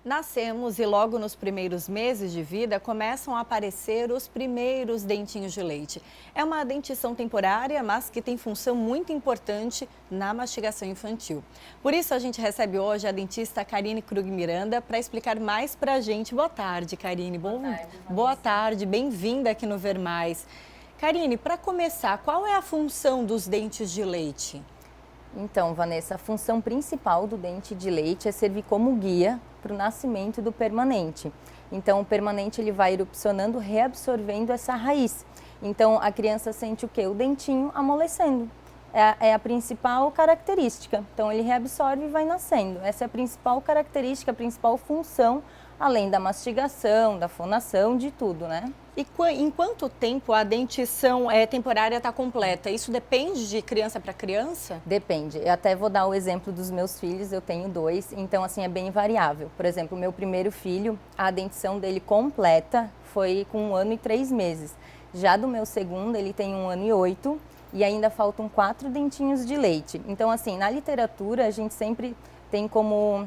Nascemos e logo nos primeiros meses de vida começam a aparecer os primeiros dentinhos de leite. É uma dentição temporária, mas que tem função muito importante na mastigação infantil. Por isso a gente recebe hoje a dentista Karine Krug Miranda para explicar mais para a gente. Boa tarde, Karine. Boa tarde, bem-vinda aqui no Ver Mais. Karine, para começar, qual é a função dos dentes de leite? Então, Vanessa, a função principal do dente de leite é servir como guia para o nascimento do permanente. Então, o permanente ele vai erupcionando, reabsorvendo essa raiz. Então, a criança sente o quê? O dentinho amolecendo. É a principal característica. Então, ele reabsorve e vai nascendo. Essa é a principal característica, a principal função, além da mastigação, da fonação, de tudo, né? E em quanto tempo a dentição temporária está completa? Isso depende de criança para criança? Depende. Eu até vou dar o exemplo dos meus filhos, eu tenho 2, então assim é bem variável. Por exemplo, o meu primeiro filho, a dentição dele completa foi com 1 ano e 3 meses. Já do meu segundo, ele tem 1 ano e 8 e ainda faltam 4 dentinhos de leite. Então assim, na literatura a gente sempre tem como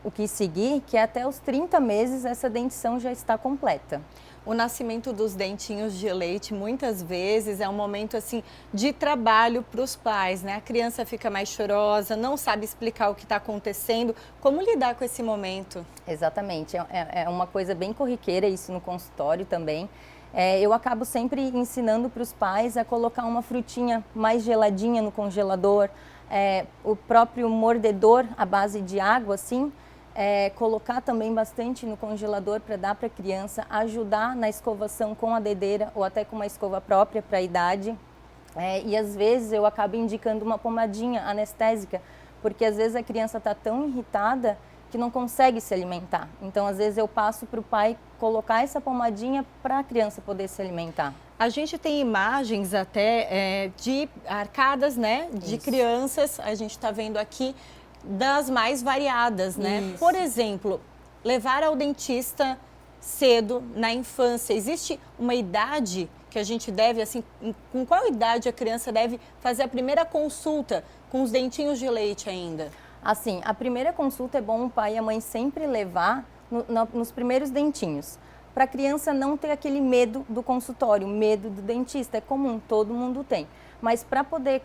o que seguir, que até os 30 meses essa dentição já está completa. O nascimento dos dentinhos de leite muitas vezes é um momento assim de trabalho para os pais, né? A criança fica mais chorosa, não sabe explicar o que está acontecendo. Como lidar com esse momento? Exatamente, é uma coisa bem corriqueira isso no consultório também. Eu acabo sempre ensinando para os pais a colocar uma frutinha mais geladinha no congelador, o próprio mordedor à base de água, assim, colocar também bastante no congelador para dar para a criança, ajudar na escovação com a dedeira ou até com uma escova própria para a idade. E às vezes eu acabo indicando uma pomadinha anestésica, porque às vezes a criança está tão irritada que não consegue se alimentar. Então às vezes eu passo para o pai colocar essa pomadinha para a criança poder se alimentar. A gente tem imagens até de arcadas, né, de Isso. crianças, a gente está vendo aqui, das mais variadas, né? Isso. Por exemplo, levar ao dentista cedo, na infância. Existe uma idade que a gente deve, assim, com qual idade a criança deve fazer a primeira consulta com os dentinhos de leite ainda? Assim, a primeira consulta é bom o pai e a mãe sempre levar nos primeiros dentinhos, para a criança não ter aquele medo do consultório, medo do dentista, é comum, todo mundo tem. Mas para poder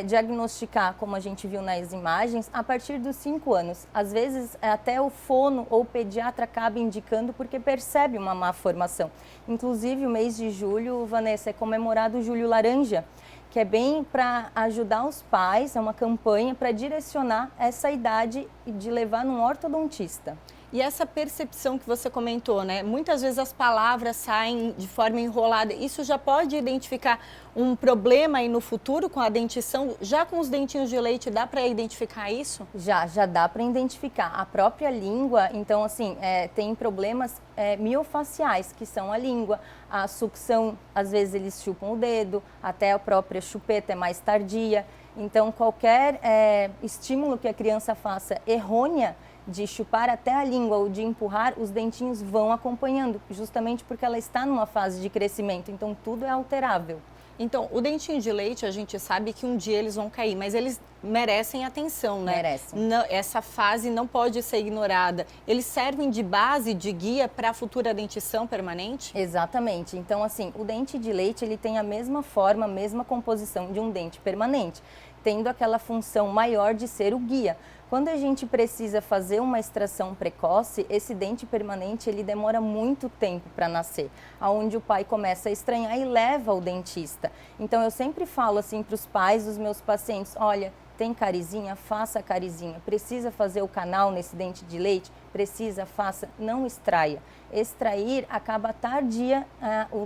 diagnosticar, como a gente viu nas imagens, a partir dos 5 anos, às vezes até o fono ou o pediatra acaba indicando porque percebe uma má formação. Inclusive o mês de julho, Vanessa, é comemorado o Julho Laranja, que é bem para ajudar os pais, é uma campanha para direcionar essa idade de levar num ortodontista. E essa percepção que você comentou, né? Muitas vezes as palavras saem de forma enrolada. Isso já pode identificar um problema aí no futuro com a dentição? Já com os dentinhos de leite dá para identificar isso? Já dá para identificar. A própria língua, então assim, tem problemas miofaciais, que são a língua, a sucção, às vezes eles chupam o dedo, até a própria chupeta é mais tardia. Então qualquer estímulo que a criança faça errônea, de chupar até a língua ou de empurrar, os dentinhos vão acompanhando, justamente porque ela está numa fase de crescimento, então tudo é alterável. Então, o dentinho de leite, a gente sabe que um dia eles vão cair, mas eles merecem atenção, né? Merecem. Essa fase não pode ser ignorada. Eles servem de base, de guia para a futura dentição permanente? Exatamente. Então, assim, o dente de leite, ele tem a mesma forma, a mesma composição de um dente permanente, tendo aquela função maior de ser o guia. Quando a gente precisa fazer uma extração precoce, esse dente permanente ele demora muito tempo para nascer, aonde o pai começa a estranhar e leva ao dentista. Então eu sempre falo assim para os pais dos meus pacientes, olha, tem carizinha? Faça a carizinha. Precisa fazer o canal nesse dente de leite? Precisa, faça, não extraia. Extrair acaba tardia,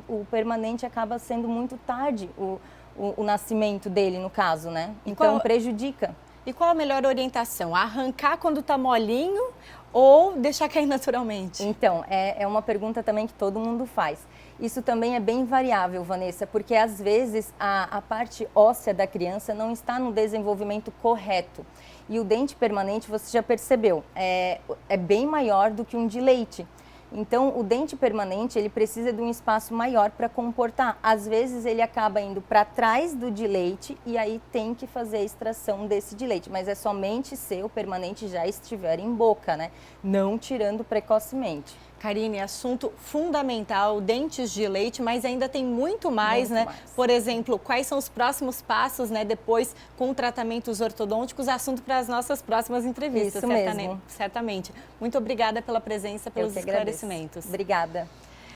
o permanente acaba sendo muito tarde o nascimento dele, no caso, né? Então prejudica. E qual a melhor orientação? Arrancar quando está molinho ou deixar cair naturalmente? Então, é uma pergunta também que todo mundo faz. Isso também é bem variável, Vanessa, porque às vezes a parte óssea da criança não está no desenvolvimento correto. E o dente permanente, você já percebeu, é bem maior do que um de leite. Então, o dente permanente, ele precisa de um espaço maior para comportar. Às vezes, ele acaba indo para trás do de leite e aí tem que fazer a extração desse de leite. Mas é somente se o permanente já estiver em boca, né? Não tirando precocemente. Karine, assunto fundamental, dentes de leite, mas ainda tem muito mais, Muito né? mais. Por exemplo, quais são os próximos passos, né? Depois com tratamentos ortodônticos, assunto para as nossas próximas entrevistas. Isso mesmo. Certamente. Muito obrigada pela presença, pelos Eu que agradeço. esclarecimentos. Obrigada.